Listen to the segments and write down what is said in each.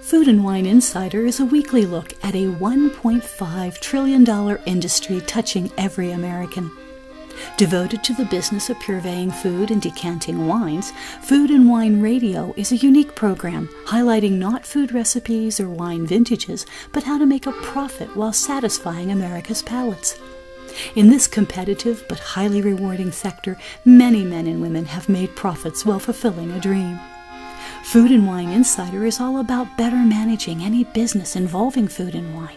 Food and Wine Insider is a weekly look at a $1.5 trillion industry touching every American. Devoted to the business of purveying food and decanting wines, Food and Wine Radio is a unique program highlighting not food recipes or wine vintages, but how to make a profit while satisfying America's palates. In this competitive but highly rewarding sector, many men and women have made profits while fulfilling a dream. Food and Wine Insider is all about better managing any business involving food and wine.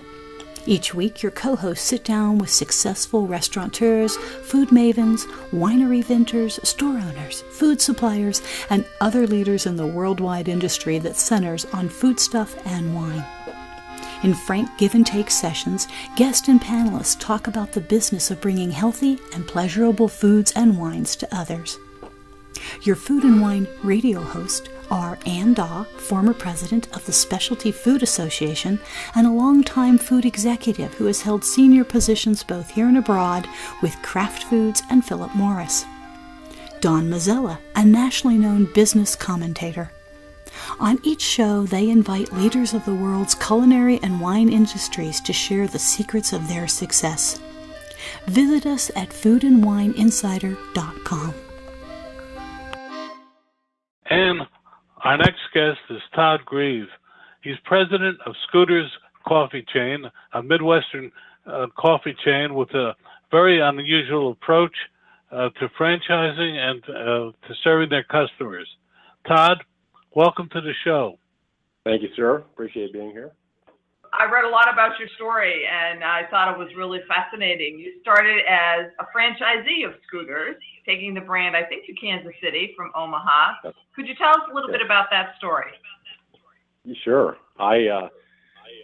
Each week, your co-hosts sit down with successful restaurateurs, food mavens, winery vintners, store owners, food suppliers, and other leaders in the worldwide industry that centers on foodstuff and wine. In frank give-and-take sessions, guests and panelists talk about the business of bringing healthy and pleasurable foods and wines to others. Your Food and Wine Radio host are Ann Daw, former president of the Specialty Food Association and a longtime food executive who has held senior positions both here and abroad with Kraft Foods and Philip Morris. Don Mazzella, a nationally known business commentator. On each show, they invite leaders of the world's culinary and wine industries to share the secrets of their success. Visit us at foodandwineinsider.com. And our next guest is Todd Greave. He's president of Scooter's Coffee Chain, a Midwestern coffee chain with a very unusual approach to franchising and to serving their customers. Todd, welcome to the show. Thank you, sir. Appreciate being here. I read a lot about your story, and I thought it was really fascinating. You started as a franchisee of Scooters, taking the brand, I think, to Kansas City from Omaha. Could you tell us a little bit about that story? Sure. I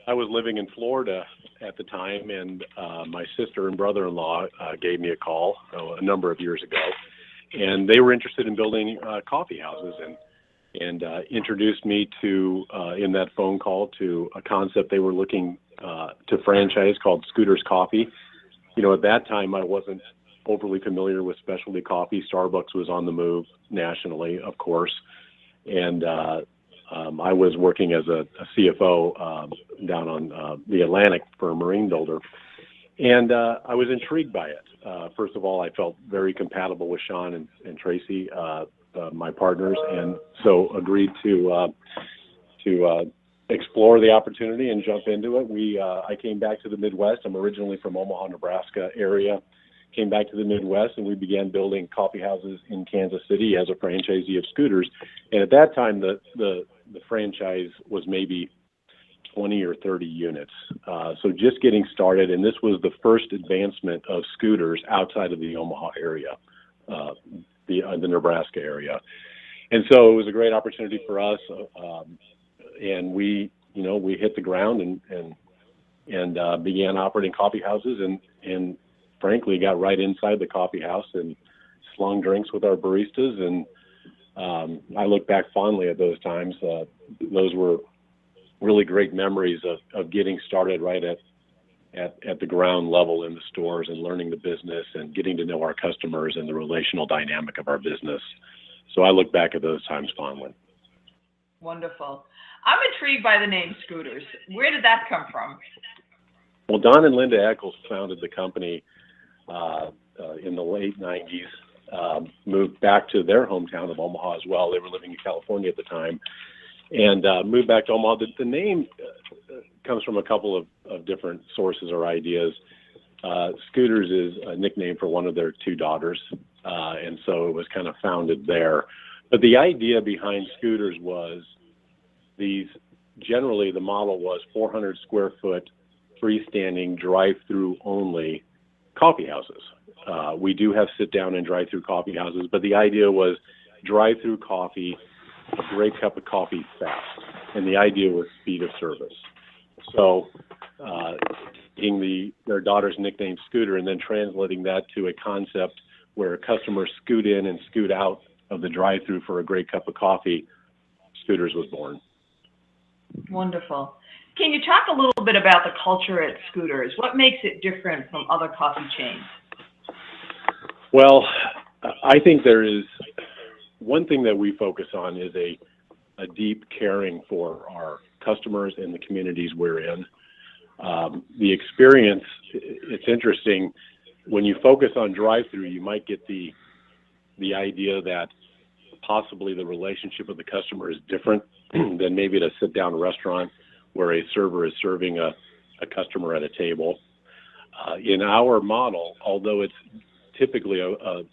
was living in Florida at the time, and my sister and brother-in-law gave me a call a number of years ago, and they were interested in building coffee houses and introduced me to, in that phone call, to a concept they were looking to franchise called Scooter's Coffee. You know, at that time, I wasn't overly familiar with specialty coffee. Starbucks was on the move nationally, of course. And I was working as a CFO down on the Atlantic for a marine builder. And I was intrigued by it. First of all, I felt very compatible with Sean and Tracy, my partners, and so agreed to explore the opportunity and jump into it. I came back to the Midwest. I'm originally from Omaha, Nebraska area. Came back to the Midwest, and we began building coffee houses in Kansas City as a franchisee of Scooters. And at that time, the franchise was maybe 20 or 30 units. So just getting started, and this was the first advancement of Scooters outside of the Omaha area. The Nebraska area. And so it was a great opportunity for us. And we hit the ground and began operating coffee houses and frankly got right inside the coffee house and slung drinks with our baristas. And I look back fondly at those times. Those were really great memories of getting started right at the ground level in the stores and learning the business and getting to know our customers and the relational dynamic of our business. So I look back at those times fondly. Wonderful. I'm intrigued by the name Scooters. Where did that come from? Well, Don and Linda Eccles founded the company in the late 90s, moved back to their hometown of Omaha as well. They were living in California at the time. And moved back to Omaha. The name comes from a couple of different sources or ideas. Scooters is a nickname for one of their two daughters, and so it was kind of founded there. But the idea behind Scooters was generally the model was 400 square foot, freestanding, drive-through only coffee houses. We do have sit-down and drive-through coffee houses, but the idea was drive-through coffee, a great cup of coffee fast, and the idea was speed of service. So taking their daughter's nickname Scooter and then translating that to a concept where customers scoot in and scoot out of the drive-through for a great cup of coffee, Scooters was born. Wonderful. Can you talk a little bit about the culture at Scooters? What makes it different from other coffee chains? Well, I think there is one thing that we focus on is a deep caring for customers and the communities we're in. The experience, it's interesting, when you focus on drive-through, you might get the idea that possibly the relationship with the customer is different than maybe at a sit-down restaurant where a server is serving a customer at a table. In our model, although it's typically a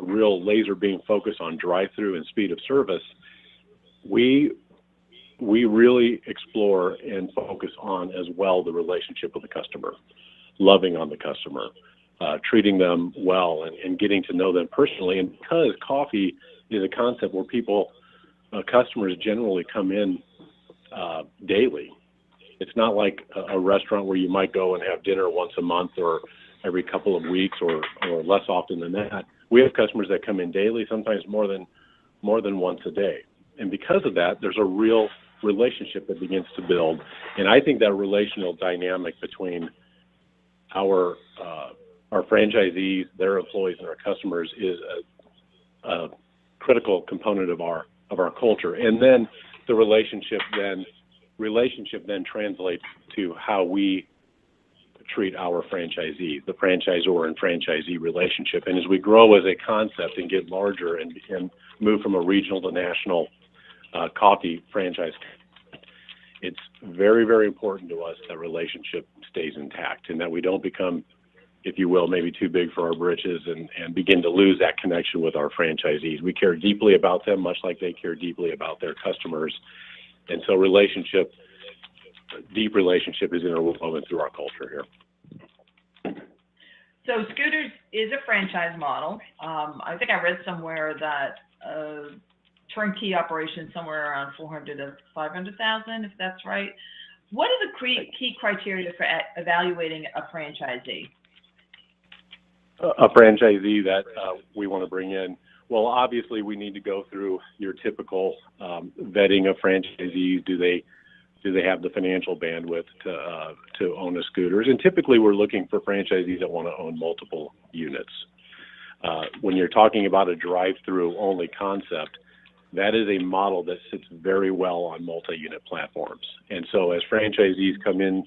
real laser beam focus on drive-through and speed of service, we really explore and focus on as well the relationship with the customer, loving on the customer, treating them well and getting to know them personally. And because coffee is a concept where customers generally come in daily. It's not like a restaurant where you might go and have dinner once a month or every couple of weeks or less often than that. We have customers that come in daily, sometimes more than once a day. And because of that, there's a real relationship that begins to build. And I think that relational dynamic between our franchisees, their employees, and our customers is a critical component of our culture. And then the relationship then translates to how we treat our franchisees, the franchisor and franchisee relationship. And as we grow as a concept and get larger and move from a regional to national coffee franchise, it's very, very important to us that relationship stays intact and that we don't become, if you will, maybe too big for our britches and begin to lose that connection with our franchisees. We care deeply about them, much like they care deeply about their customers. And so deep relationship is interwoven through our culture here. So Scooters is a franchise model. I think I read somewhere that turnkey operation somewhere around 400 to 500,000, if that's right. What are the key criteria for evaluating a franchisee? A franchisee that we want to bring in, well, obviously we need to go through your typical vetting of franchisees. Do they have the financial bandwidth to own a Scooters? And typically we're looking for franchisees that want to own multiple units. When you're talking about a drive-through only concept, that is a model that sits very well on multi-unit platforms. And so as franchisees come in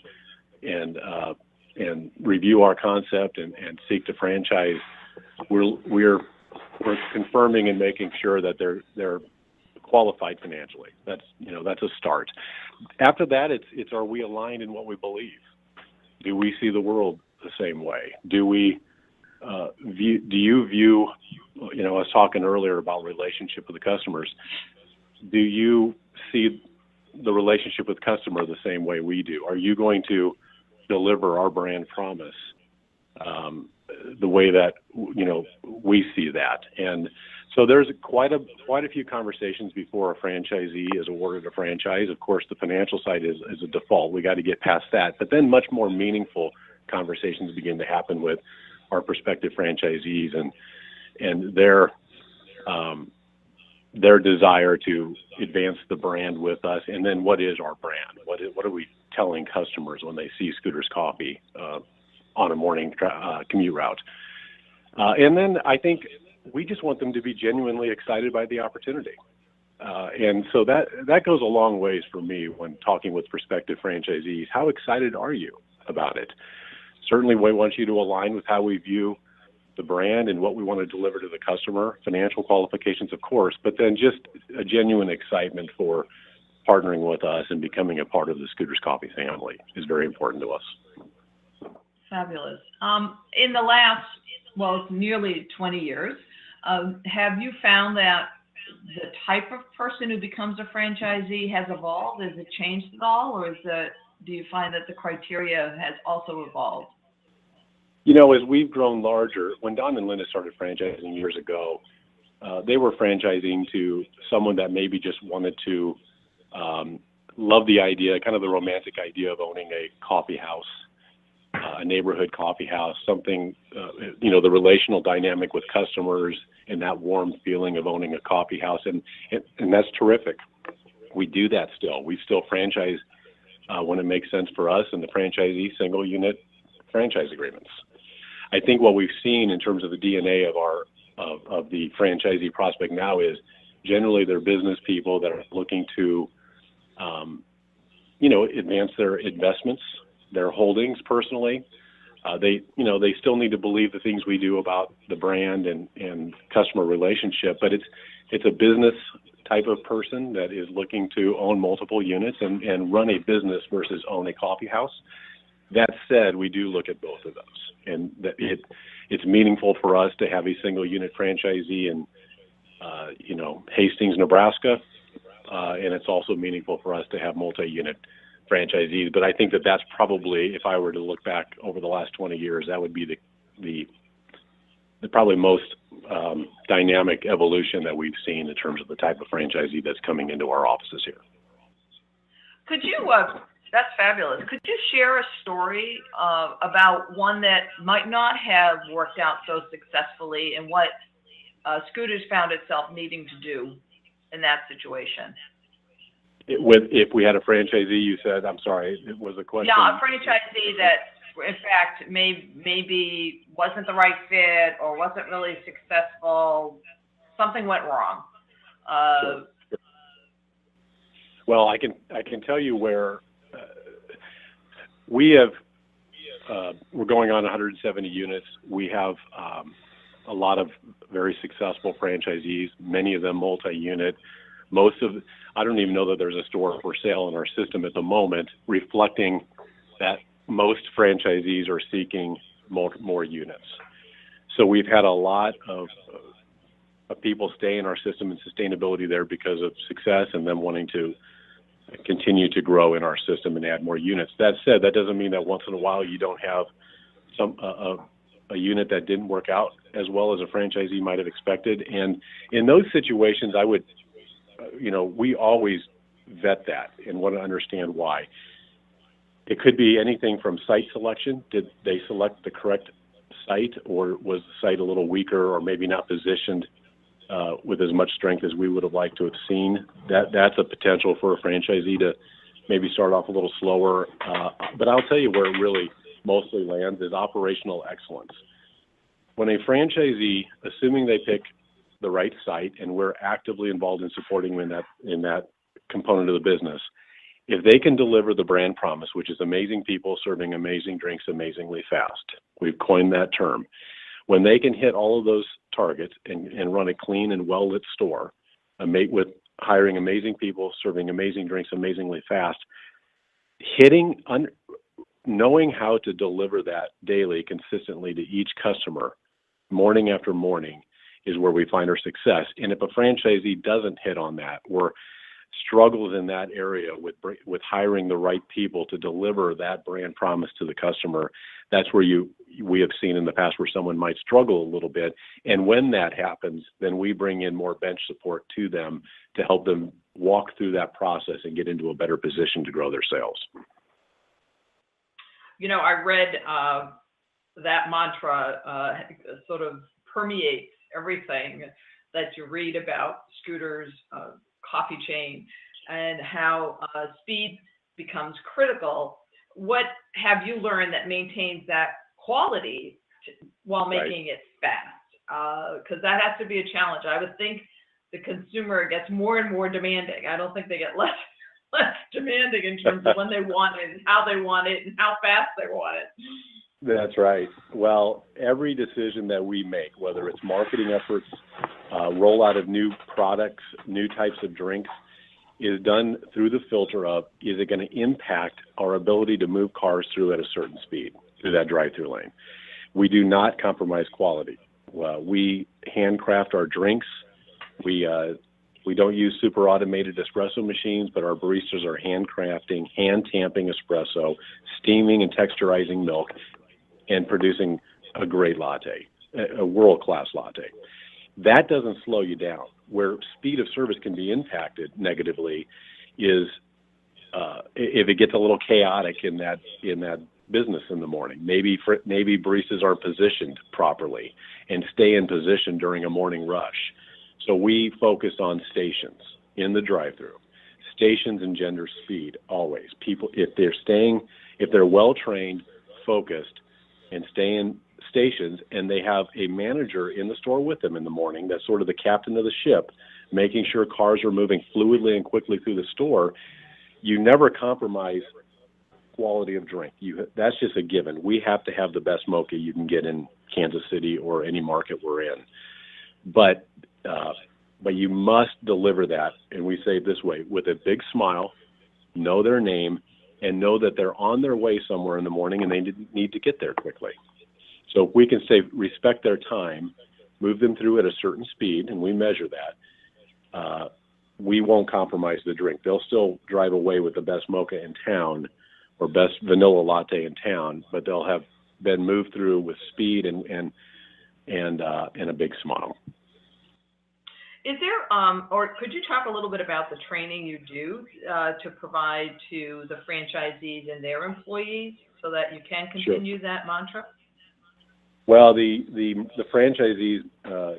and review our concept and seek to franchise, we're confirming and making sure that they're qualified financially. That's a start. After that, it's are we aligned in what we believe? Do we see the world the same way? Do you view, I was talking earlier about relationship with the customers. Do you see the relationship with customer the same way we do? Are you going to deliver our brand promise the way that we see that? And so there's quite a few conversations before a franchisee is awarded a franchise. Of course, the financial side is a default. We got to get past that. But then much more meaningful conversations begin to happen with our prospective franchisees and their desire to advance the brand with us. And then what is our brand? What are we telling customers when they see Scooters Coffee on a morning commute route? And then I think we just want them to be genuinely excited by the opportunity. And so that goes a long ways for me when talking with prospective franchisees. How excited are you about it? Certainly we want you to align with how we view the brand and what we want to deliver to the customer, financial qualifications, of course, but then just a genuine excitement for partnering with us and becoming a part of the Scooters Coffee family is very important to us. Fabulous. In the last, nearly 20 years, have you found that the type of person who becomes a franchisee has evolved? Has it changed at all? Or do you find that the criteria has also evolved? As we've grown larger, when Don and Linda started franchising years ago, they were franchising to someone that maybe just wanted to love the idea, kind of the romantic idea of owning a coffee house, a neighborhood coffee house, something, the relational dynamic with customers and that warm feeling of owning a coffee house. And that's terrific. We do that still. We still franchise when it makes sense for us and the franchisee single unit franchise agreements. I think what we've seen in terms of the DNA of the franchisee prospect now is generally they're business people that are looking to advance their investments, their holdings personally. They still need to believe the things we do about the brand and customer relationship, but it's a business type of person that is looking to own multiple units and run a business versus own a coffee house. That said, we do look at both of those, and that it's meaningful for us to have a single unit franchisee in Hastings, Nebraska, and it's also meaningful for us to have multi-unit franchisees. But I think that's probably, if I were to look back over the last 20 years, that would be the probably most dynamic evolution that we've seen in terms of the type of franchisee that's coming into our offices here. Could you, that's fabulous. Could you share a story about one that might not have worked out so successfully and what Scooters found itself needing to do in that situation? If we had a franchisee, you said, I'm sorry, it was a question. Yeah, a franchisee that, in fact, maybe wasn't the right fit or wasn't really successful. Something went wrong. Sure. Well, I can tell you where we have. We're going on 170 units. We have a lot of very successful franchisees. Many of them multi-unit. I don't even know that there's a store for sale in our system at the moment, reflecting that most franchisees are seeking more units. So we've had a lot of people stay in our system and sustainability there because of success and them wanting to continue to grow in our system and add more units. That said, that doesn't mean that once in a while you don't have a unit that didn't work out as well as a franchisee might have expected. And in those situations, I would, we always vet that and want to understand why. It could be anything from site selection. Did they select the correct site, or was the site a little weaker or maybe not positioned with as much strength as we would have liked to have seen? That's a potential for a franchisee to maybe start off a little slower. But I'll tell you where it really mostly lands is operational excellence. When a franchisee, assuming they pick the right site, and we're actively involved in supporting them in that component of the business, if they can deliver the brand promise, which is amazing people serving amazing drinks amazingly fast, we've coined that term. When they can hit all of those targets and run a clean and well-lit store, with hiring amazing people, serving amazing drinks amazingly fast, knowing how to deliver that daily consistently to each customer, morning after morning, is where we find our success. And if a franchisee doesn't hit on that or struggles in that area with hiring the right people to deliver that brand promise to the customer, that's where we have seen in the past where someone might struggle a little bit. And when that happens, then we bring in more bench support to them to help them walk through that process and get into a better position to grow their sales. I read that mantra sort of permeates everything that you read about Scooters coffee chain and how speed becomes critical. What have you learned that maintains that quality while making it fast? Because that has to be a challenge. I would think the consumer gets more and more demanding. I don't think they get less demanding in terms of when they want it and how they want it and how fast they want it. That's right. Well, every decision that we make, whether it's marketing efforts, rollout of new products, new types of drinks, is done through the filter of, is it going to impact our ability to move cars through at a certain speed through that drive-through lane? We do not compromise quality. We handcraft our drinks. We don't use super automated espresso machines, but our baristas are handcrafting, hand-tamping espresso, steaming and texturizing milk, and producing a great latte, a world-class latte. That doesn't slow you down. Where speed of service can be impacted negatively is if it gets a little chaotic in that business in the morning. Maybe baristas aren't positioned properly and stay in position during a morning rush. So we focus on stations in the drive-through. Stations engender speed always. People, if they're well-trained, focused, and stay in stations, and they have a manager in the store with them in the morning that's sort of the captain of the ship, making sure cars are moving fluidly and quickly through the store, you never compromise quality of drink. That's just a given. We have to have the best mocha you can get in Kansas City or any market we're in. But you must deliver that, and we say it this way, with a big smile, know their name, and know that they're on their way somewhere in the morning and they need to get there quickly. So if we can say respect their time, move them through at a certain speed, and we measure that, we won't compromise the drink. They'll still drive away with the best mocha in town or best vanilla latte in town, but they'll have been moved through with speed and a big smile. Is there, or could you talk a little bit about the training you do to provide to the franchisees and their employees so that you can continue that mantra? Well, the franchisees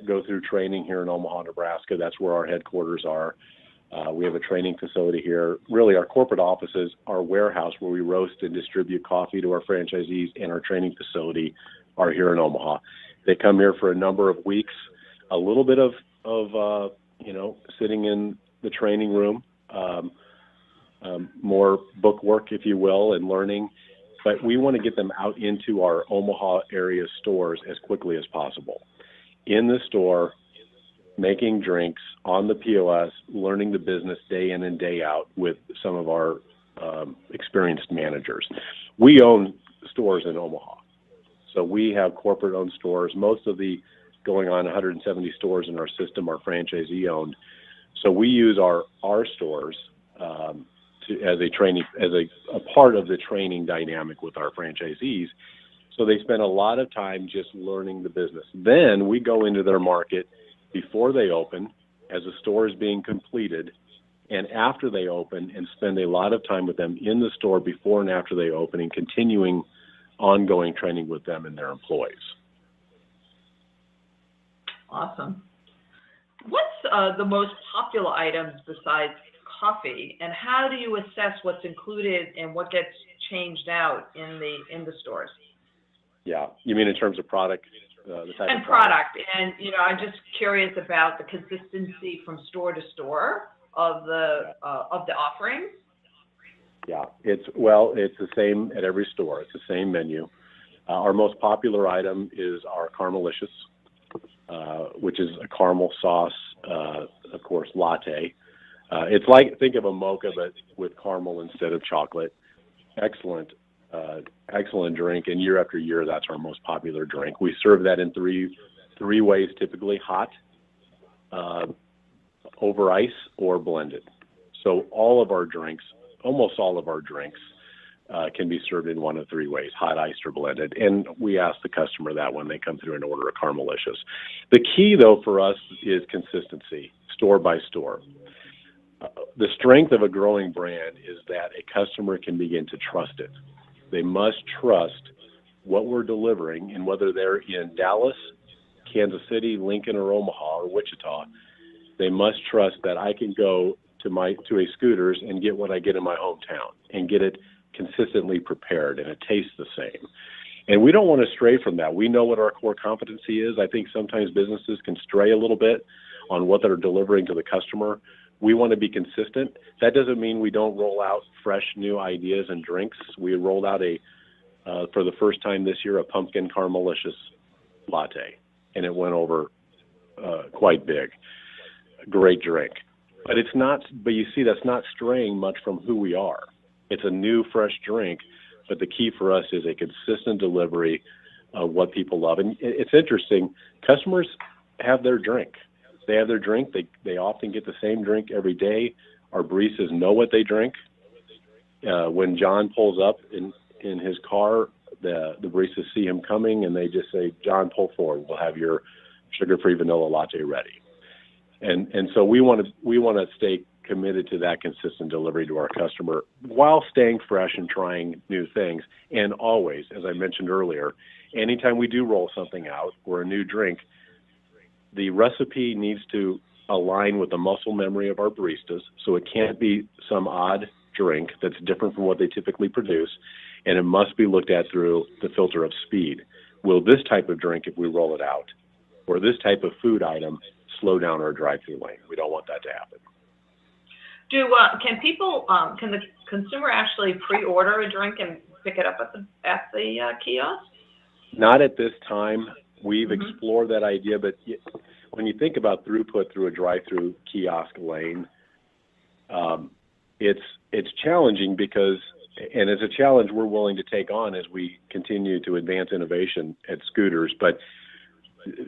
go through training here in Omaha, Nebraska. That's where our headquarters are. We have a training facility here. Really, our corporate offices, our warehouse where we roast and distribute coffee to our franchisees, and our training facility are here in Omaha. They come here for a number of weeks, a little bit of sitting in the training room, more book work, if you will, and learning. But we want to get them out into our Omaha area stores as quickly as possible. In the store, making drinks on the POS, learning the business day in and day out with some of our experienced managers. We own stores in Omaha. So we have corporate-owned stores. Most of the going on 170 stores in our system are franchisee-owned. So we use our stores as a part of the training dynamic with our franchisees. So they spend a lot of time just learning the business. Then we go into their market before they open, as the store is being completed, and after they open, and spend a lot of time with them in the store before and after they open, and continuing ongoing training with them and their employees. Awesome. What's the most popular items besides coffee, and how do you assess what's included and what gets changed out in the stores? Yeah, you mean in terms of product? The type and of product. And I'm just curious about the consistency from store to store of the offerings. Yeah, it's the same at every store. It's the same menu. Our most popular item is our Caramelicious, which is a caramel sauce, of course, latte. It's like, think of a mocha, but with caramel instead of chocolate. Excellent drink, and year after year, that's our most popular drink. We serve that in three ways, typically hot, over ice, or blended. So almost all of our drinks can be served in one of three ways, hot, iced, or blended. And we ask the customer that when they come through and order a Caramelicious. The key, though, for us is consistency, store by store. The strength of a growing brand is that a customer can begin to trust it. They must trust what we're delivering, and whether they're in Dallas, Kansas City, Lincoln, or Omaha, or Wichita, they must trust that I can go to a Scooters and get what I get in my hometown and get it consistently prepared, and it tastes the same. And we don't want to stray from that. We know what our core competency is. I think sometimes businesses can stray a little bit on what they're delivering to the customer. We want to be consistent. That doesn't mean we don't roll out fresh new ideas and drinks. We rolled out for the first time this year, a pumpkin Caramelicious latte, and it went over quite big. Great drink. But you see, that's not straying much from who we are. It's a new, fresh drink, but the key for us is a consistent delivery of what people love. And it's interesting, customers have their drink. They have their drink. They often get the same drink every day. Our baristas know what they drink. When John pulls up in his car, the baristas see him coming, and they just say, "John, pull forward. We'll have your sugar-free vanilla latte ready." And so we want to stay committed to that consistent delivery to our customer while staying fresh and trying new things. And always, as I mentioned earlier, anytime we do roll something out or a new drink, the recipe needs to align with the muscle memory of our baristas. So it can't be some odd drink that's different from what they typically produce. And it must be looked at through the filter of speed. Will this type of drink, if we roll it out, or this type of food item, slow down our drive-through lane? We don't want that to happen. Can the consumer actually pre-order a drink and pick it up at the kiosk? Not at this time. We've explored that idea, but when you think about throughput through a drive-through kiosk lane, it's challenging because, and it's a challenge we're willing to take on as we continue to advance innovation at Scooters, but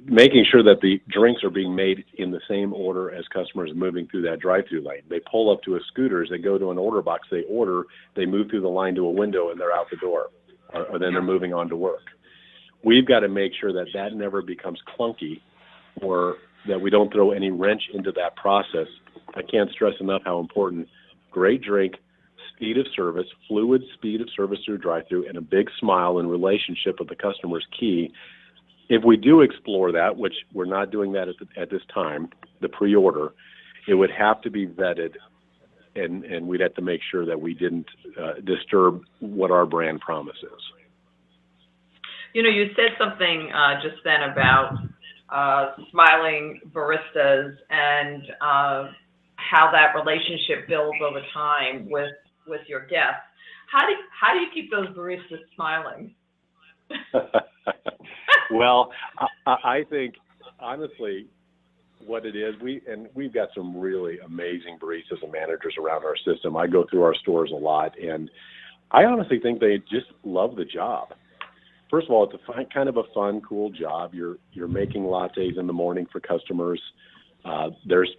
making sure that the drinks are being made in the same order as customers moving through that drive-through lane. They pull up to a Scooters, they go to an order box, they order, they move through the line to a window, and they're out the door, or then they're moving on to work. We've got to make sure that that never becomes clunky, or that we don't throw any wrench into that process. I can't stress enough how important great drink, speed of service, fluid speed of service through drive-through, and a big smile and relationship with the customer is key. If we do explore that, which we're not doing that at this time, the pre-order, it would have to be vetted, and we'd have to make sure that we didn't disturb what our brand promise is. You said something just then about smiling baristas and how that relationship builds over time with your guests. How do you keep those baristas smiling? Well, I think honestly, what it is, we've got some really amazing baristas and managers around our system. I go through our stores a lot, and I honestly think they just love the job. First of all, it's kind of a fun, cool job. You're making lattes in the morning for customers. There's,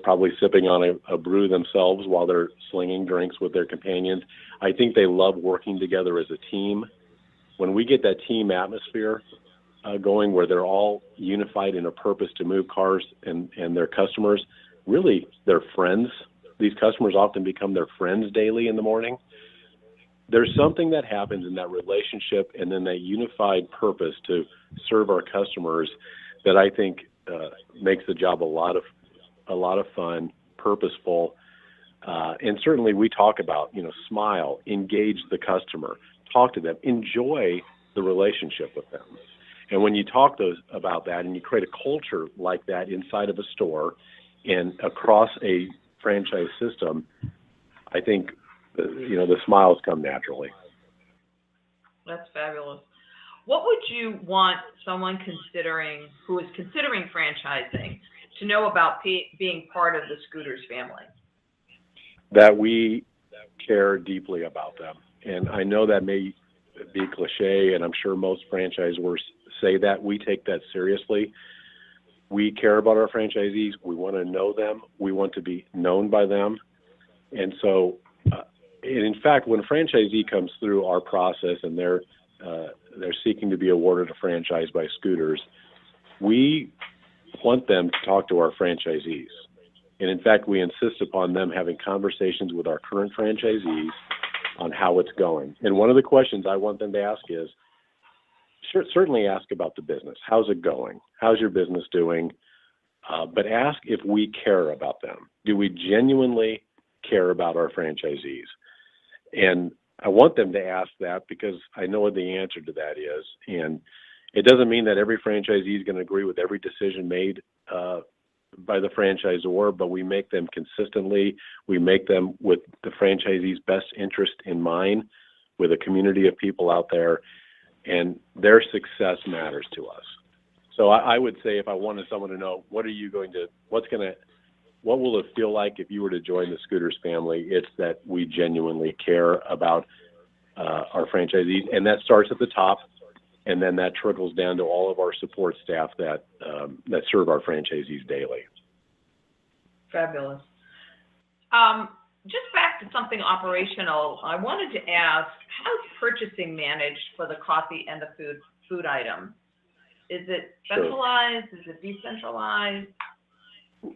probably sipping on a brew themselves while they're slinging drinks with their companions. I think they love working together as a team. When we get that team atmosphere going, where they're all unified in a purpose to move cars and their customers, really their friends. These customers often become their friends daily in the morning. There's something that happens in that relationship and then that unified purpose to serve our customers that I think makes the job a lot of fun, purposeful, and certainly we talk about smile, engage the customer, talk to them, enjoy the relationship with them. And when you talk about that and you create a culture like that inside of a store and across a franchise system, I think the smiles come naturally. That's fabulous. What would you want someone who is considering franchising to know about being part of the Scooters family? That we care deeply about them. And I know that may be cliche, and I'm sure most franchisors say that. We take that seriously. We care about our franchisees. We want to know them. We want to be known by them. And so, and in fact, when a franchisee comes through our process and they're seeking to be awarded a franchise by Scooters, we want them to talk to our franchisees. And in fact, we insist upon them having conversations with our current franchisees on how it's going. And one of the questions I want them to ask is, certainly ask about the business. How's it going? How's your business doing? But ask if we care about them. Do we genuinely care about our franchisees? And I want them to ask that because I know what the answer to that is. And it doesn't mean that every franchisee is going to agree with every decision made by the franchisor, but we make them consistently. We make them with the franchisee's best interest in mind, with a community of people out there, and their success matters to us. So I would say, if I wanted someone to know, what will it feel like if you were to join the Scooters family? It's that we genuinely care about our franchisees, and that starts at the top, and then that trickles down to all of our support staff that serve our franchisees daily. Fabulous. Just back to something operational, I wanted to ask, how's purchasing managed for the coffee and the food items? Is it centralized? Sure. Is it decentralized?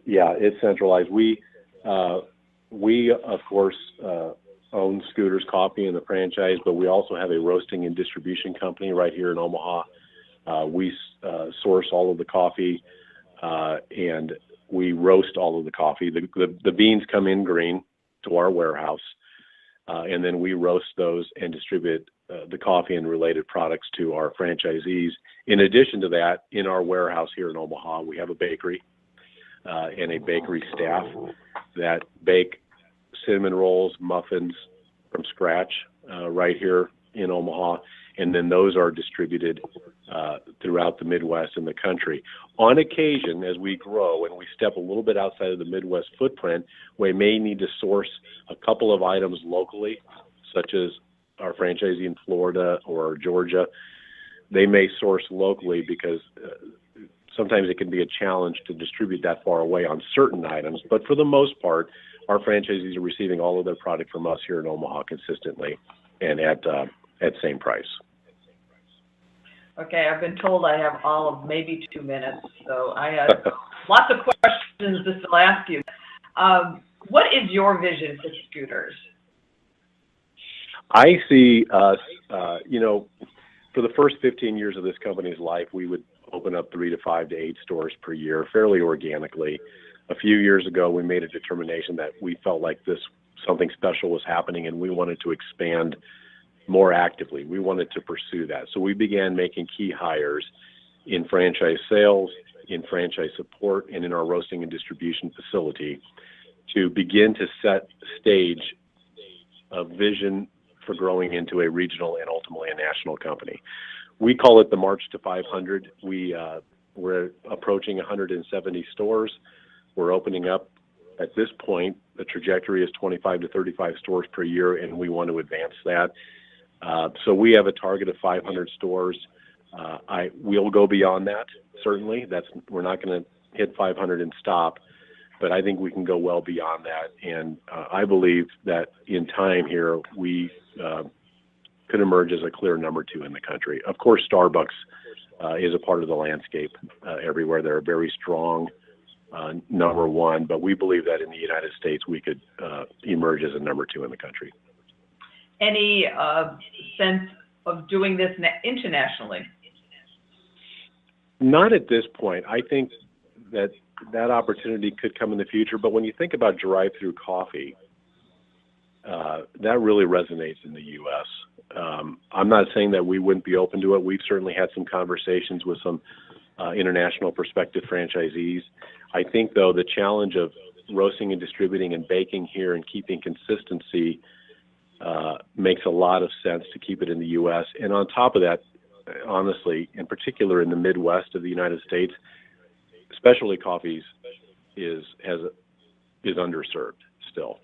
Yeah, it's centralized. We of course own Scooters Coffee and the franchise, but we also have a roasting and distribution company right here in Omaha. We source all of the coffee and we roast all of the coffee. The beans come in green to our warehouse, and then we roast those and distribute the coffee and related products to our franchisees. In addition to that, in our warehouse here in Omaha, we have a bakery and a bakery staff that bake cinnamon rolls, muffins from scratch right here in Omaha, and then those are distributed throughout the Midwest and the country. On occasion, as we grow and we step a little bit outside of the Midwest footprint, we may need to source a couple of items locally, such as our franchisee in Florida or Georgia. They may source locally because sometimes it can be a challenge to distribute that far away on certain items. But for the most part, our franchisees are receiving all of their product from us here in Omaha consistently and at same price. Okay, I've been told I have all of maybe 2 minutes, so I have lots of questions to still ask you. What is your vision for Scooters? I see us, for the first 15 years of this company's life, we would open up 3 to 5 to 8 stores per year, fairly organically. A few years ago, we made a determination that we felt like something special was happening, and we wanted to expand more actively. We wanted to pursue that. So we began making key hires in franchise sales, in franchise support, and in our roasting and distribution facility to begin to set stage a vision for growing into a regional and ultimately a national company. We call it the March to 500. We're approaching 170 stores. We're opening up, at this point, the trajectory is 25 to 35 stores per year, and we want to advance that. So we have a target of 500 stores. We'll go beyond that, certainly. We're not going to hit 500 and stop, but I think we can go well beyond that. And I believe that in time here, we could emerge as a clear number 2 in the country. Of course, Starbucks is a part of the landscape everywhere. They're a very strong number 1, but we believe that in the United States, we could emerge as a number 2 in the country. Any sense of doing this internationally? Not at this point. I think that opportunity could come in the future, but when you think about drive-through coffee, that really resonates in the U.S. I'm not saying that we wouldn't be open to it. We've certainly had some conversations with some international prospective franchisees. I think, though, the challenge of roasting and distributing and baking here and keeping consistency makes a lot of sense to keep it in the U.S. And on top of that, honestly, in particular in the Midwest of the United States, specialty coffees is underserved still.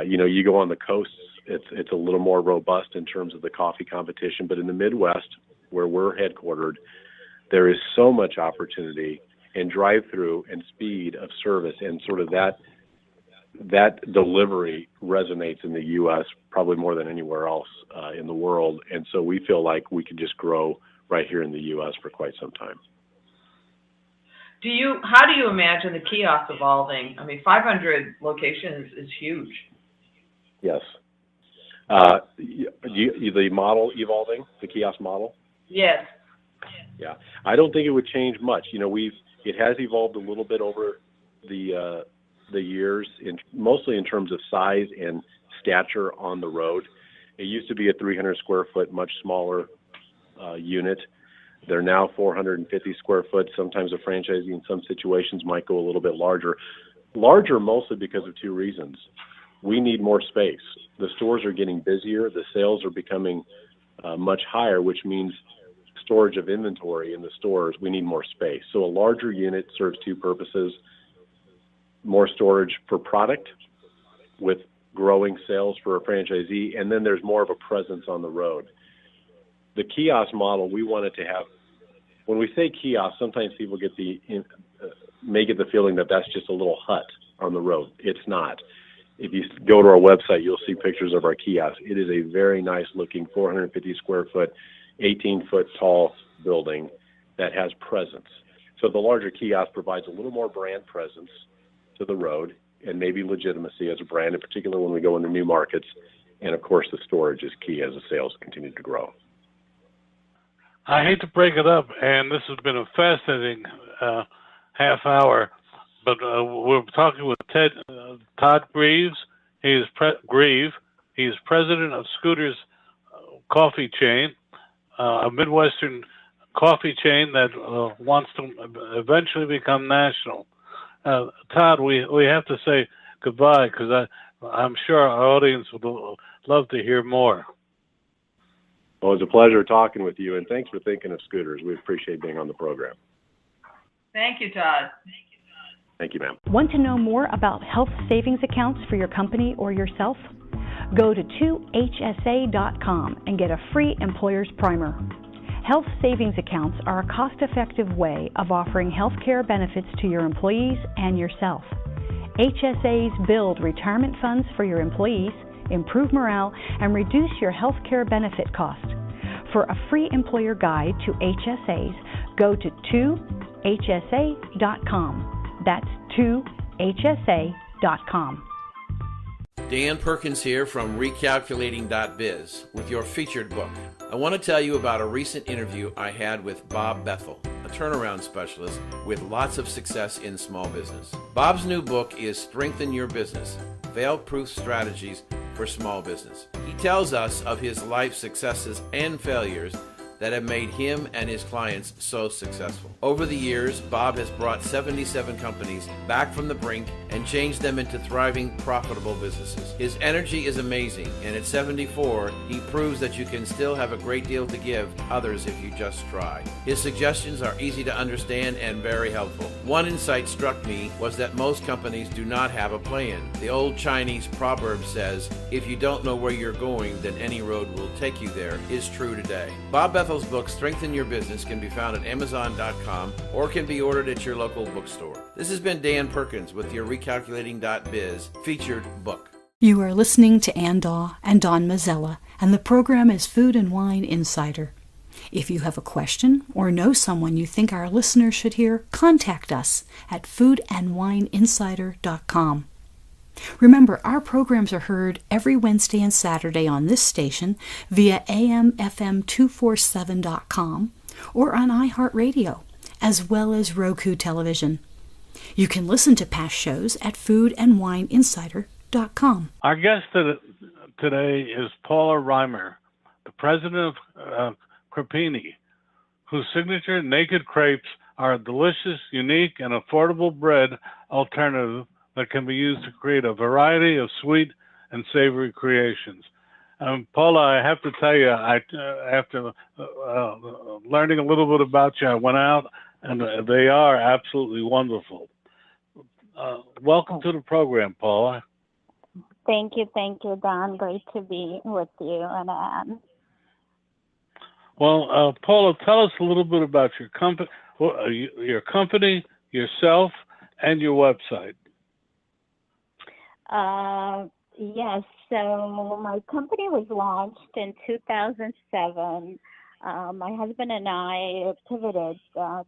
You go on the coasts, it's a little more robust in terms of the coffee competition, but in the Midwest, where we're headquartered, there is so much opportunity in drive-through and speed of service, and sort of that delivery resonates in the U.S. probably more than anywhere else in the world, and so we feel like we can just grow right here in the U.S. for quite some time. How do you imagine the kiosk evolving? I mean, 500 locations is huge. Yes. The model evolving, the kiosk model? Yes. Yeah. I don't think it would change much. It has evolved a little bit over the years, mostly in terms of size and stature on the road. It used to be a 300 square foot, much smaller unit. They're now 450 square foot. Sometimes a franchisee in some situations might go a little bit larger. Larger mostly because of 2 reasons. We need more space. The stores are getting busier. The sales are becoming much higher, which means storage of inventory in the stores. We need more space. So a larger unit serves 2 purposes: more storage for product with growing sales for a franchisee, and then there's more of a presence on the road. The kiosk model, we wanted to have, when we say kiosk, sometimes people may get the feeling that that's just a little hut on the road. It's not. If you go to our website, you'll see pictures of our kiosk. It is a very nice looking 450 square foot, 18 foot tall building that has presence. So the larger kiosk provides a little more brand presence to the road and maybe legitimacy as a brand, in particular when we go into new markets. And of course, the storage is key as the sales continue to grow. I hate to break it up, and this has been a fascinating half hour, but we're talking with Todd Greaves. He's president of Scooters Coffee Chain, a Midwestern coffee chain that wants to eventually become national. Todd, we have to say goodbye because I'm sure our audience would love to hear more. Well, it was a pleasure talking with you, and thanks for thinking of scooters. We appreciate being on the program. Thank you, Todd. Thank you, ma'am. Want to know more about health savings accounts for your company or yourself? Go to 2hsa.com and get a free employer's primer. Health savings accounts are a cost-effective way of offering health care benefits to your employees and yourself. HSAs build retirement funds for your employees, improve morale, and reduce your health care benefit cost. For a free employer guide to HSAs, go to 2hsa.com. That's 2hsa.com. Dan Perkins here from Recalculating.biz with your featured book. I want to tell you about a recent interview I had with Bob Bethel, a turnaround specialist with lots of success in small business. Bob's new book is Strengthen Your Business, Fail-Proof Strategies for Small Business. He tells us of his life successes and failures that have made him and his clients so successful. Over the years, Bob has brought 77 companies back from the brink and changed them into thriving, profitable businesses. His energy is amazing, and at 74, he proves that you can still have a great deal to give others if you just try. His suggestions are easy to understand and very helpful. One insight struck me was that most companies do not have a plan. The old Chinese proverb says, if you don't know where you're going, then any road will take you there, is true today. Bob Bethel's book, Strengthen Your Business, can be found at Amazon.com or can be ordered at your local bookstore. This has been Dan Perkins with your Recalculating.biz featured book. You are listening to Ann Daw and Don Mazzella, and the program is Food and Wine Insider. If you have a question or know someone you think our listeners should hear, contact us at foodandwineinsider.com. Remember, our programs are heard every Wednesday and Saturday on this station via amfm247.com or on iHeartRadio, as well as Roku Television. You can listen to past shows at foodandwineinsider.com. Our guest today is Paula Reimer, the president of Crepini, whose signature naked crepes are a delicious, unique, and affordable bread alternative that can be used to create a variety of sweet and savory creations. Paula, I have to tell you, after learning a little bit about you, I went out, and they are absolutely wonderful. Welcome to the program, Paula. Thank you, Don. Great to be with you and Ann. Well, Paula, tell us a little bit about your company, yourself, and your website. Yes, so my company was launched in 2007. My husband and I pivoted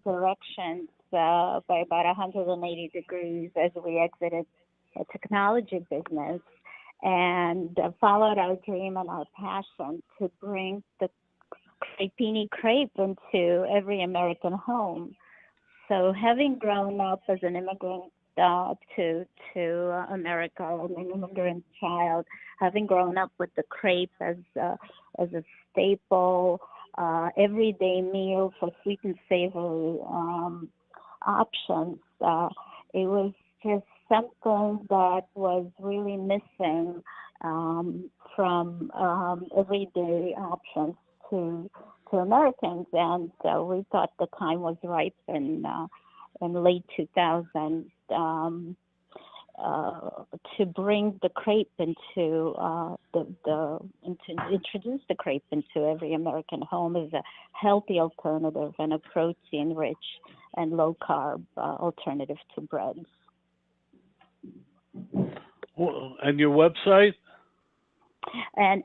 directions by about 180 degrees as we exited the technology business and followed our dream and our passion to bring the Crepini crepe into every American home. So having grown up as an immigrant to America, an immigrant child, having grown up with the crepe as a staple, everyday meal for sweet and savory options, it was just something that was really missing from everyday options to Americans, and we thought the time was ripe in late 2000 to bring the crepe into introduce the crepe into every American home as a healthy alternative and a protein-rich and low-carb alternative to breads. Well, and your website? And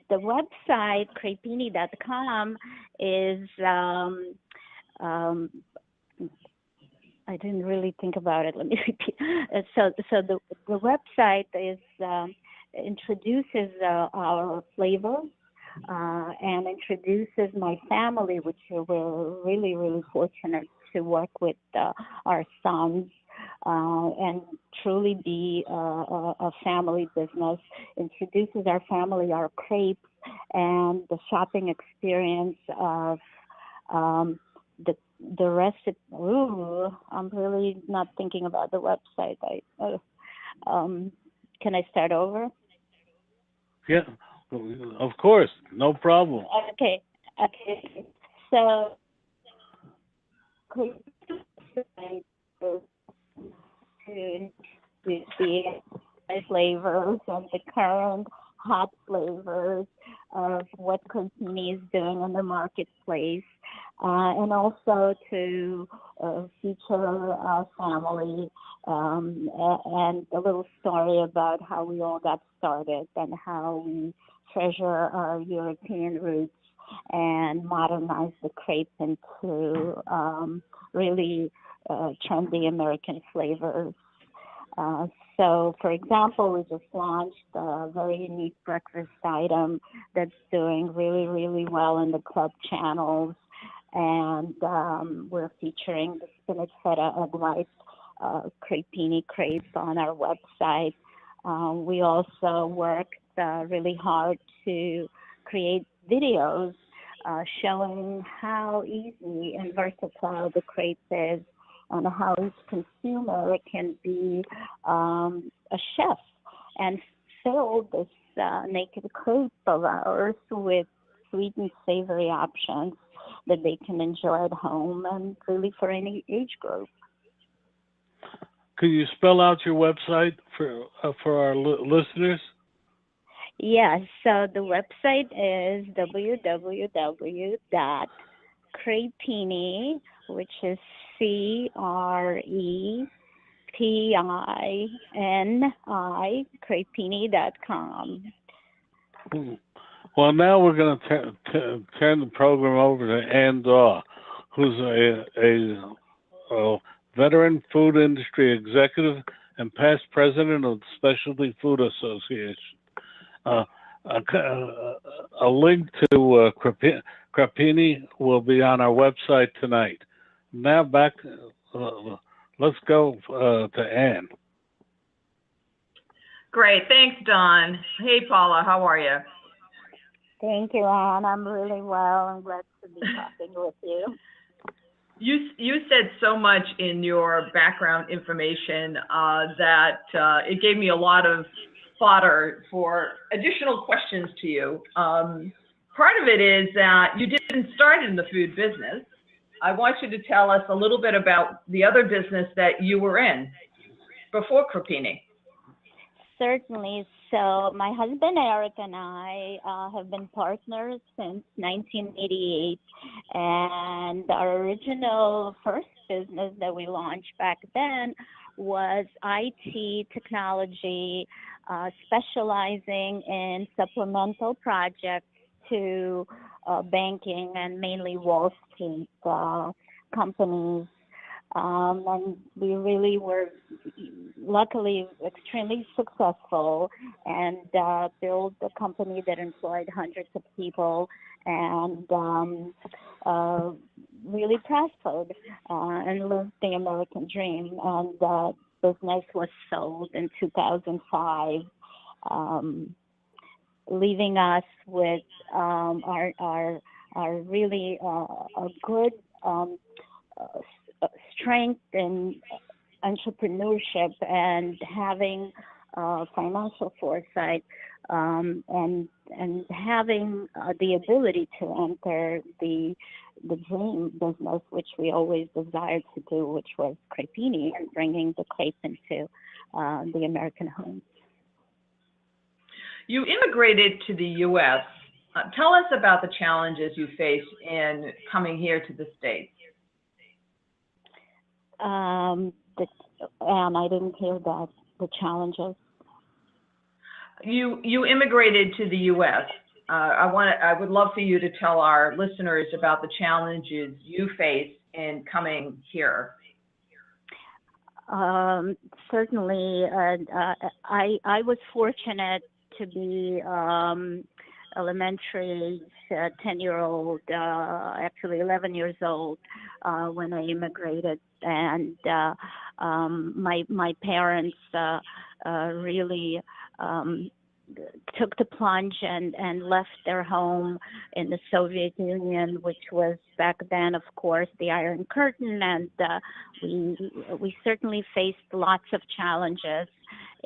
the website, crepini.com, is, I didn't really think about it. Let me repeat. So the website is introduces our flavors and introduces my family, which we're really, really fortunate to work with our sons and truly be a family business. Introduces our family, our crepes, and the shopping experience of the recipe. Ooh, I'm really not thinking about the website. Can I start over? Yeah, of course, no problem. Okay. Okay. So, to the flavors and the current hot flavors of what Crepini is doing in the marketplace, and also to feature our family and a little story about how we all got started and how we treasure our European roots and modernize the crepe into really trendy American flavors. So, for example, we just launched a very unique breakfast item that's doing really, really well in the club channels. And we're featuring the spinach feta egg white crepini crepe on our website. We also worked really hard to create videos showing how easy and versatile the crepe is and how each consumer can be a chef and fill this naked crepe of ours with sweet and savory options that they can enjoy at home and really for any age group. Could you spell out your website for our listeners? Yes, so the website is www.crepini, which is Crepini, crepini.com. Well, now we're going to turn the program over to Ann Daw, who's a veteran food industry executive and past president of the Specialty Food Association. A link to Crepini will be on our website tonight. Now back, let's go to Ann. Great. Thanks, Don. Hey, Paula, how are you? Thank you, Ann. I'm really well. I'm glad to be talking with you. You said so much in your background information that it gave me a lot of fodder for additional questions to you. Part of it is that you didn't start in the food business. I want you to tell us a little bit about the other business that you were in before Crepini. Certainly. So my husband Eric and I have been partners since 1988, and our original first business that we launched back then was IT technology, specializing in supplemental projects to banking and mainly Wall Street companies. And we really were luckily extremely successful and built a company that employed hundreds of people and really prospered and lived the American dream. And business was sold in 2005, leaving us with our really a good strength in entrepreneurship and having financial foresight and having the ability to enter the dream business, which we always desired to do, which was Crepini and bringing the crepe into the American home. You immigrated to the U.S. Tell us about the challenges you faced in coming here to the States. And I didn't hear that, the challenges. You immigrated to the U.S. I would love for you to tell our listeners about the challenges you faced in coming here. Certainly, I was fortunate to be elementary 10-year-old, actually 11 years old when I immigrated, and my parents really took the plunge and left their home in the Soviet Union, which was back then, of course, the Iron Curtain, and we certainly faced lots of challenges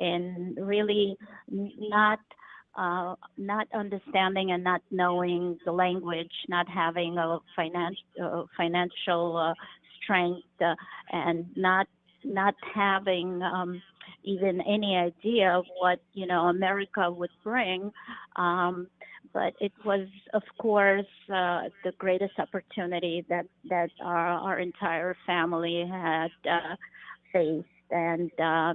in really not understanding and not knowing the language, not having a financial strength, and not having even any idea of what America would bring. But it was, of course, the greatest opportunity that our entire family had faced. And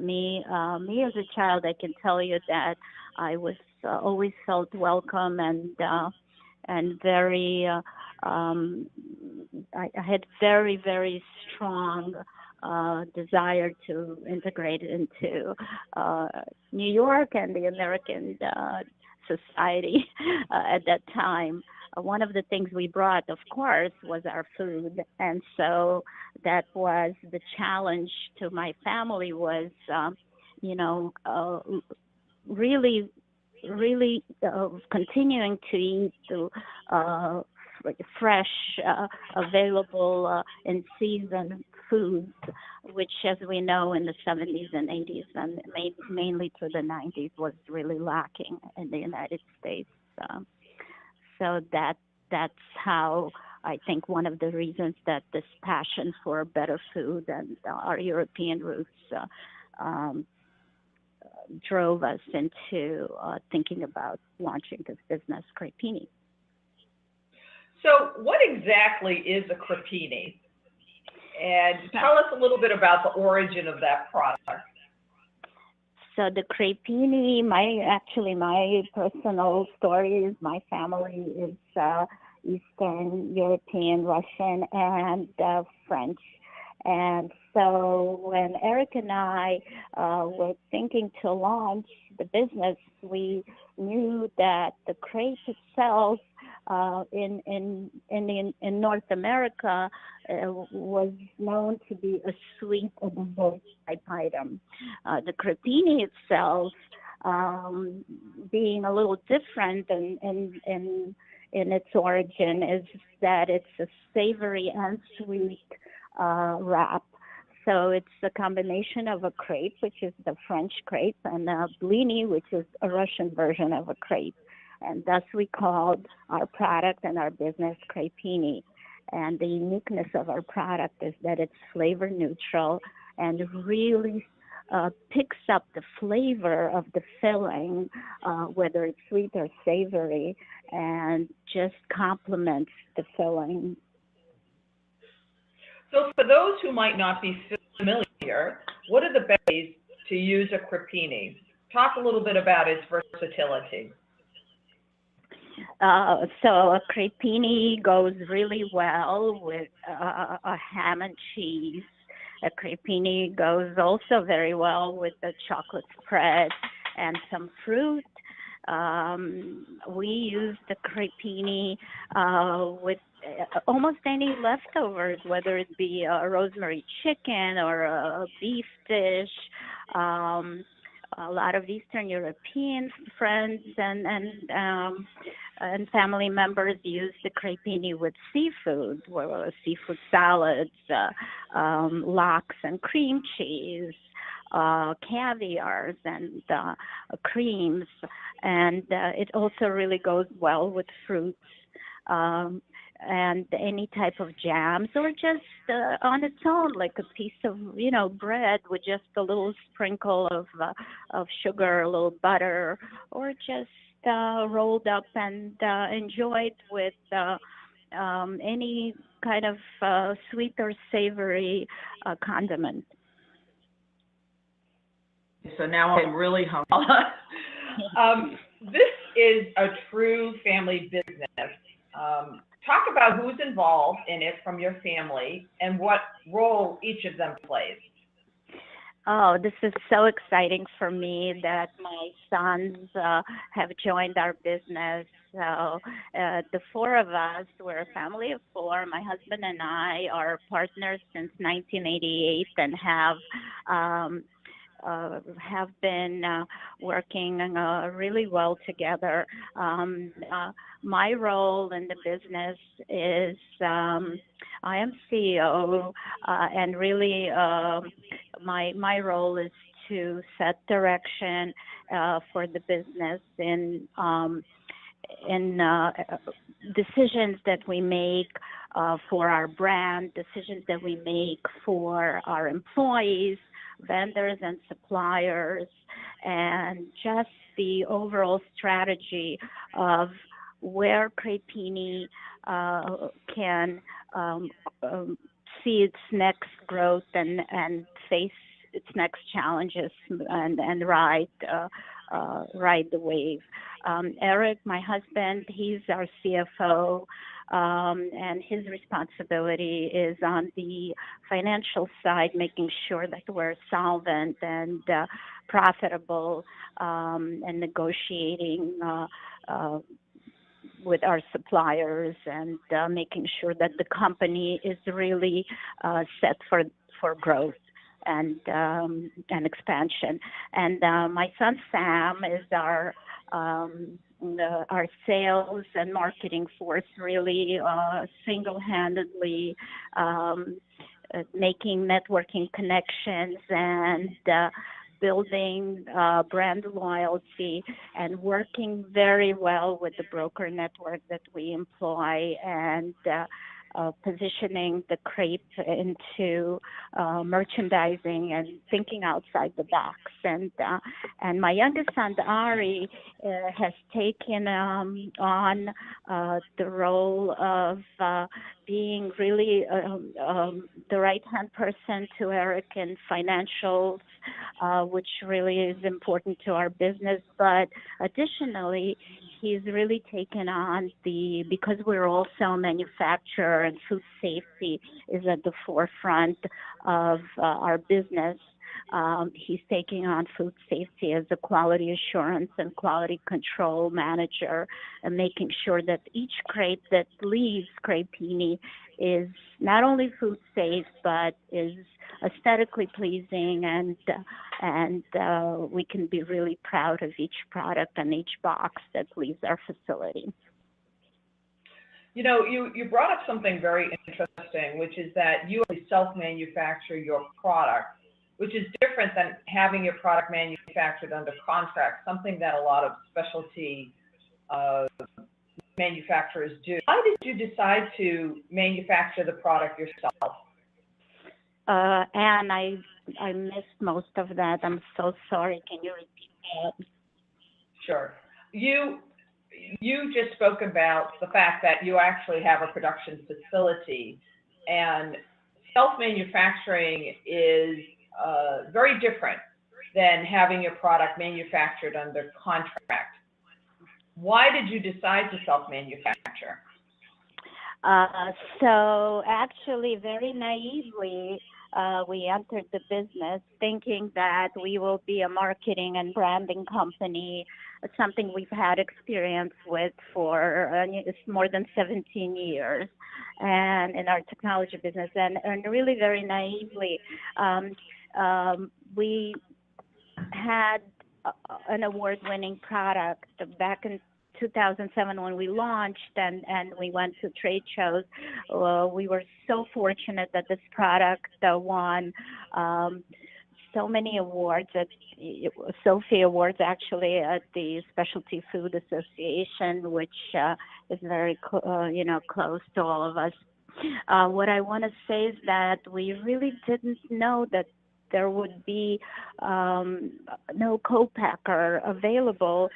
me as a child, I can tell you that I was always felt welcome and very. I had very, very strong desire to integrate into New York and the American society at that time. One of the things we brought, of course, was our food, and so that was the challenge to my family was, really, really continuing to eat fresh, available in season foods, which, as we know, in the 70s and 80s and mainly through the 90s, was really lacking in the United States. So that's how I think one of the reasons that this passion for better food and our European roots drove us into thinking about launching this business, Crepini. So what exactly is a crepini? And tell us a little bit about the origin of that product. So the crepini, my personal story is my family is Eastern European, Russian, and French. And so when Eric and I were thinking to launch the business, we knew that the crepe itself in North America was known to be a sweet and dessert type item. The crepini itself, being a little different in its origin, is that it's a savory and sweet wrap. So it's a combination of a crepe, which is the French crepe, and a blini, which is a Russian version of a crepe. And thus we called our product and our business Crepini. And the uniqueness of our product is that it's flavor neutral and really picks up the flavor of the filling, whether it's sweet or savory, and just complements the filling. So for those who might not be familiar, what are the best ways to use a crepini? Talk a little bit about its versatility. So a crepini goes really well with a ham and cheese. A crepini goes also very well with the chocolate spread and some fruit. We use the crepini with almost any leftovers, whether it be a rosemary chicken or a beef dish. A lot of Eastern European friends and family members use the crepini with seafood, seafood salads, lox and cream cheese, caviars and creams, and it also really goes well with fruits and any type of jams, or just on its own, like a piece of bread with just a little sprinkle of sugar, a little butter, or just rolled up and enjoyed with any kind of sweet or savory condiment. So now I'm really hungry. This is a true family business. Talk about who's involved in it from your family and what role each of them plays. Oh, this is so exciting for me that my sons have joined our business. So the four of us, we're a family of four. My husband and I are partners since 1988 and have been working really well together. My role in the business is I am CEO, and really my role is to set direction for the business in decisions that we make for our brand, decisions that we make for our employees, vendors and suppliers, and just the overall strategy of where Crepini can see its next growth and face its next challenges and ride the wave. Eric, my husband, he's our CFO, and his responsibility is on the financial side, making sure that we're solvent and profitable, and negotiating with our suppliers and making sure that the company is really set for growth and expansion. And my son Sam is our sales and marketing force, really single-handedly making networking connections and building brand loyalty and working very well with the broker network that we employ, and positioning the crepe into merchandising and thinking outside the box. And my youngest son, Ari, has taken on the role of being really the right-hand person to Eric in financials, which really is important to our business. But additionally, he's really taken on because we're also a manufacturer and food safety is at the forefront of our business. He's taking on food safety as a quality assurance and quality control manager, and making sure that each crepe that leaves Crepini is not only food safe, but is aesthetically pleasing, and we can be really proud of each product and each box that leaves our facility. You know, you brought up something very interesting, which is that you self-manufacture your product, which is different than having your product manufactured under contract, something that a lot of specialty manufacturers do. Why did you decide to manufacture the product yourself? And I missed most of that. I'm so sorry. Can you repeat that? Sure. You just spoke about the fact that you actually have a production facility, and self-manufacturing is very different than having your product manufactured under contract. Why did you decide to self-manufacture? So actually, very naively, we entered the business thinking that we will be a marketing and branding company. It's something we've had experience with for more than 17 years, and in our technology business. And really very naively, we had an award-winning product back in 2007 when we launched, and we went to trade shows. We were so fortunate that this product won so many awards, Sophie Awards actually, at the Specialty Food Association, which is very close to all of us. What I want to say is that we really didn't know that there would be no co-packer available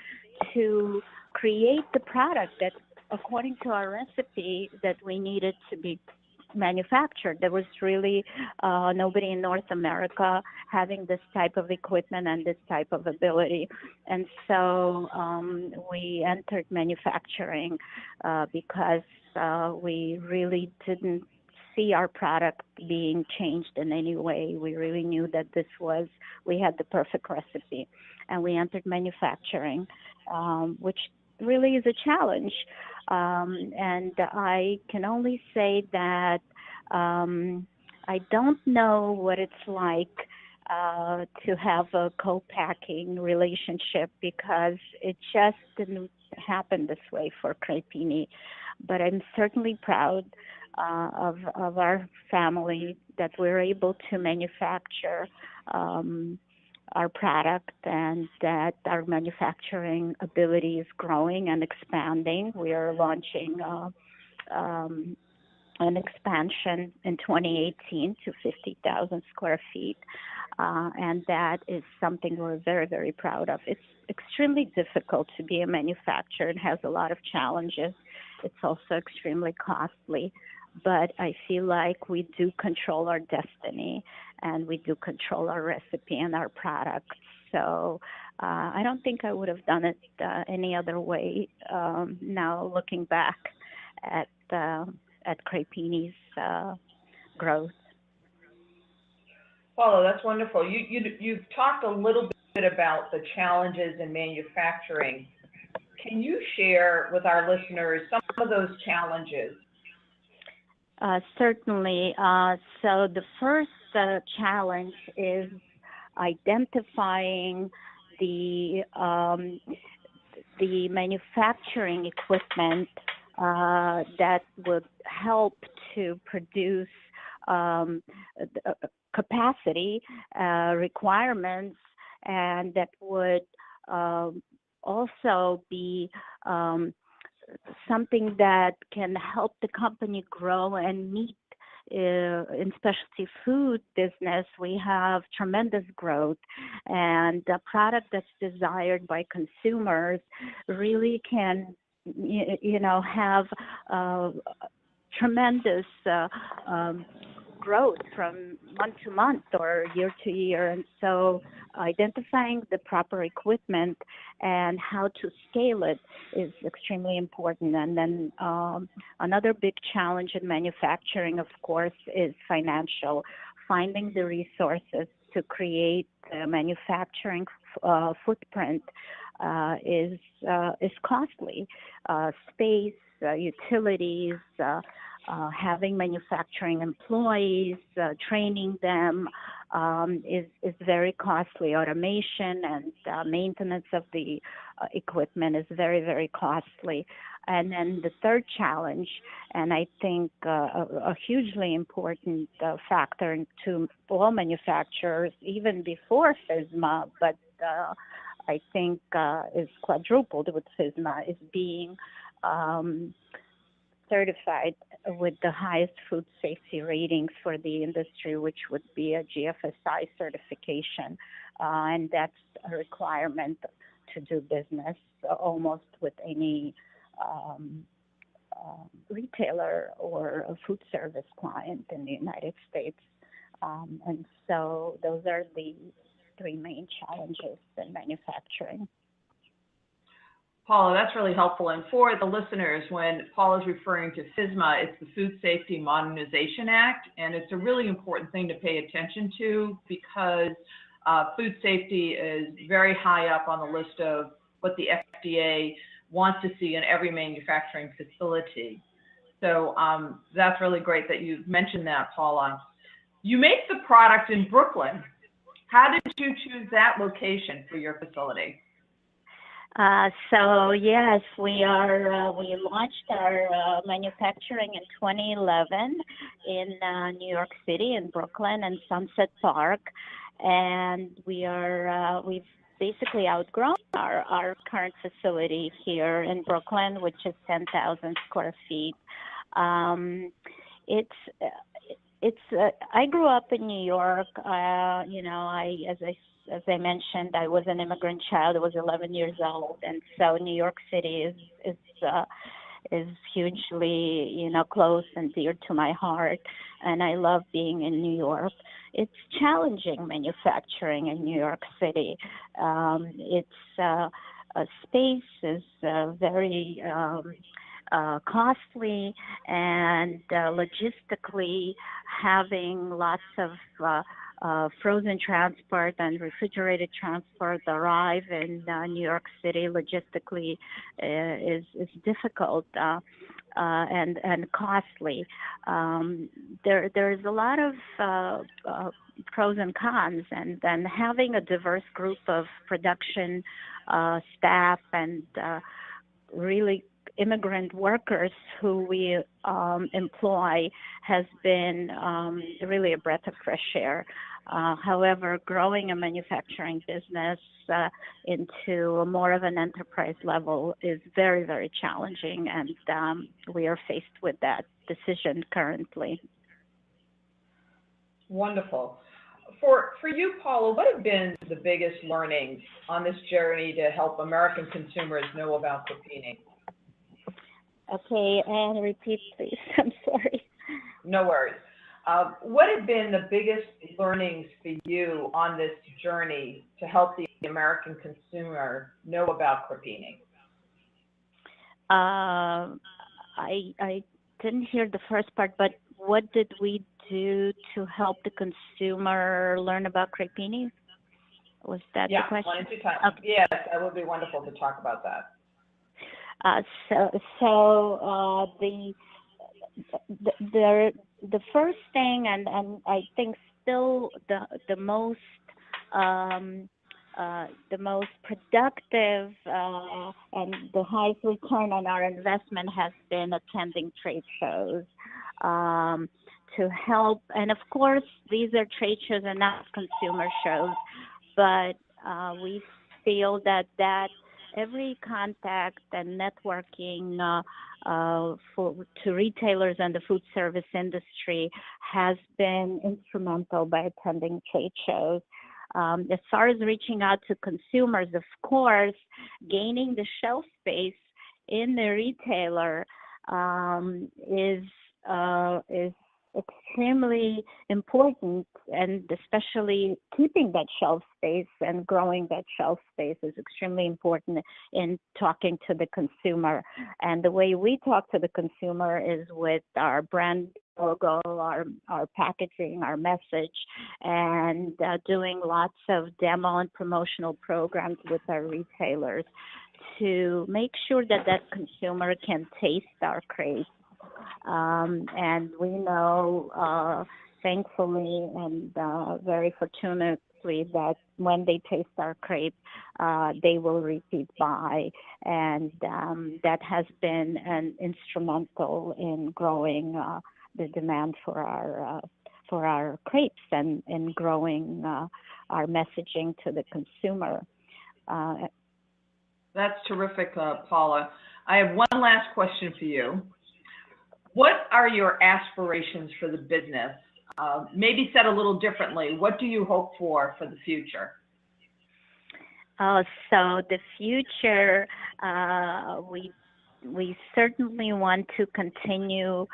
to create the product that, according to our recipe, that we needed to be manufactured. There was really nobody in North America having this type of equipment and this type of ability. And so we entered manufacturing because we really didn't see our product being changed in any way. We really knew that we had the perfect recipe, and we entered manufacturing, which really is a challenge. And I can only say that I don't know what it's like to have a co-packing relationship, because it just didn't happen this way for Crepini. But I'm certainly proud of our family that we're able to manufacture our product and that our manufacturing ability is growing and expanding. We are launching an expansion in 2018 to 50,000 square feet. And that is something we're very, very proud of. It's extremely difficult to be a manufacturer. It has a lot of challenges. It's also extremely costly. But I feel like we do control our destiny and we do control our recipe and our products. So I don't think I would have done it any other way now looking back at Crepini's growth. Paula, that's wonderful. You've talked a little bit about the challenges in manufacturing. Can you share with our listeners some of those challenges? Certainly. So the first challenge is identifying the manufacturing equipment that would help to produce capacity requirements, and that would also be something that can help the company grow and meet. In specialty food business, we have tremendous growth, and the product that's desired by consumers really can, have tremendous growth from month to month or year to year. And so identifying the proper equipment and how to scale it is extremely important. And then another big challenge in manufacturing, of course, is financial. Finding the resources to create the manufacturing footprint is costly. Space, utilities, having manufacturing employees, training them is very costly. Automation and maintenance of the equipment is very, very costly. And then the third challenge, and I think a hugely important factor to all manufacturers, even before FSMA, but I think is quadrupled with FSMA, is being certified with the highest food safety ratings for the industry, which would be a GFSI certification. And that's a requirement to do business almost with any retailer or a food service client in the United States. And so those are the three main challenges in manufacturing. Paula, that's really helpful. And for the listeners, when Paula's referring to FSMA, it's the Food Safety Modernization Act, and it's a really important thing to pay attention to because food safety is very high up on the list of what the FDA wants to see in every manufacturing facility. So that's really great that you mentioned that, Paula. You make the product in Brooklyn. How did you choose that location for your facility? So yes, we launched our manufacturing in 2011 in New York City, in Brooklyn and Sunset Park, and we've basically outgrown our current facility here in Brooklyn, which is 10,000 square feet. I grew up in New York. As I mentioned, I was an immigrant child. I was 11 years old, and so New York City is hugely, close and dear to my heart, and I love being in New York. It's challenging manufacturing in New York City. Space is very costly, and logistically having lots of frozen transport and refrigerated transport arrive in New York City logistically is difficult and costly. There's a lot of pros and cons, and then having a diverse group of production staff and really immigrant workers who we employ has been really a breath of fresh air. However, growing a manufacturing business into more of an enterprise level is very, very challenging, and we are faced with that decision currently. Wonderful. For you, Paula, what have been the biggest learnings on this journey to help American consumers know about Crepini? Okay, and repeat, please. I'm sorry. No worries. What have been the biggest learnings for you on this journey to help the American consumer know about Crepini? I didn't hear the first part, but what did we do to help the consumer learn about Crepini? Was that the question? Why don't you talk? Okay. Yes, that would be wonderful to talk about that. The first thing, and I think still the most productive and the highest return on our investment has been attending trade shows to help. And of course, these are trade shows and not consumer shows, but we feel that every contact and networking to retailers and the food service industry has been instrumental by attending trade shows. As far as reaching out to consumers, of course, gaining the shelf space in the retailer is extremely important, and especially keeping that shelf space and growing that shelf space is extremely important in talking to the consumer. And the way we talk to the consumer is with our brand logo, our packaging, our message, and doing lots of demo and promotional programs with our retailers to make sure that consumer can taste our crepes. And we know, thankfully and very fortunately, that when they taste our crepe, they will repeat buy, and that has been instrumental in growing the demand for our crepes and in growing our messaging to the consumer. That's terrific, Paula. I have one last question for you. What are your aspirations for the business? Maybe said a little differently, what do you hope for the future? So the future, we certainly want to continue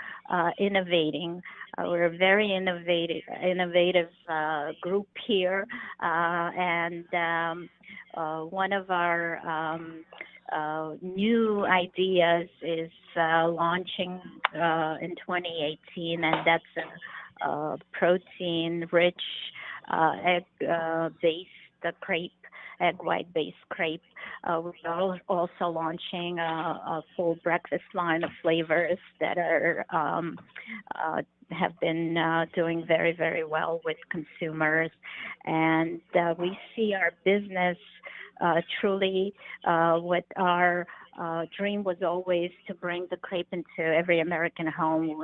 innovating. We're a very innovative group here, and one of our new ideas is launching in 2018, and that's a protein-rich egg-based crepe, egg white-based crepe. We're also launching a full breakfast line of flavors that are have been doing very, very well with consumers, and we see our business truly what our dream was always to bring the crepe into every American home.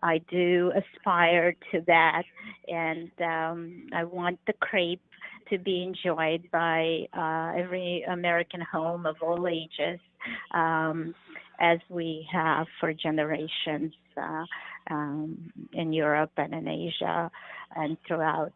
I do aspire to that, and I want the crepe to be enjoyed by every American home of all ages, as we have for generations in Europe and in Asia and throughout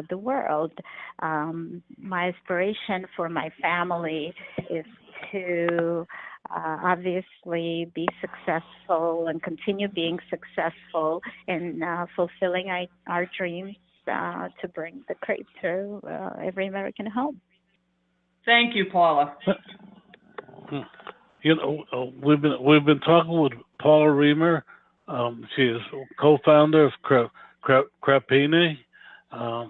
the world. My aspiration for my family is to obviously be successful and continue being successful in fulfilling our dreams to bring the crepe to every American home. Thank you, Paula. We've been talking with Paula Reamer. She is co-founder of Crepini. A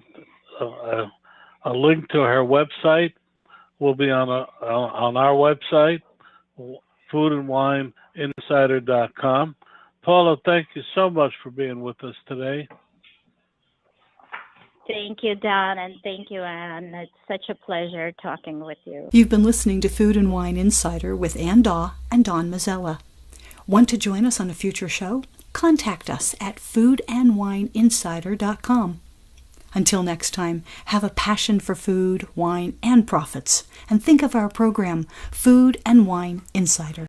link to her website will be on our website, foodandwineinsider.com. Paula, thank you so much for being with us today. Thank you, Don, and thank you, Ann. It's such a pleasure talking with you. You've been listening to Food and Wine Insider with Ann Daw and Don Mazzella. Want to join us on a future show? Contact us at foodandwineinsider.com. Until next time, have a passion for food, wine, and profits, and think of our program, Food and Wine Insider.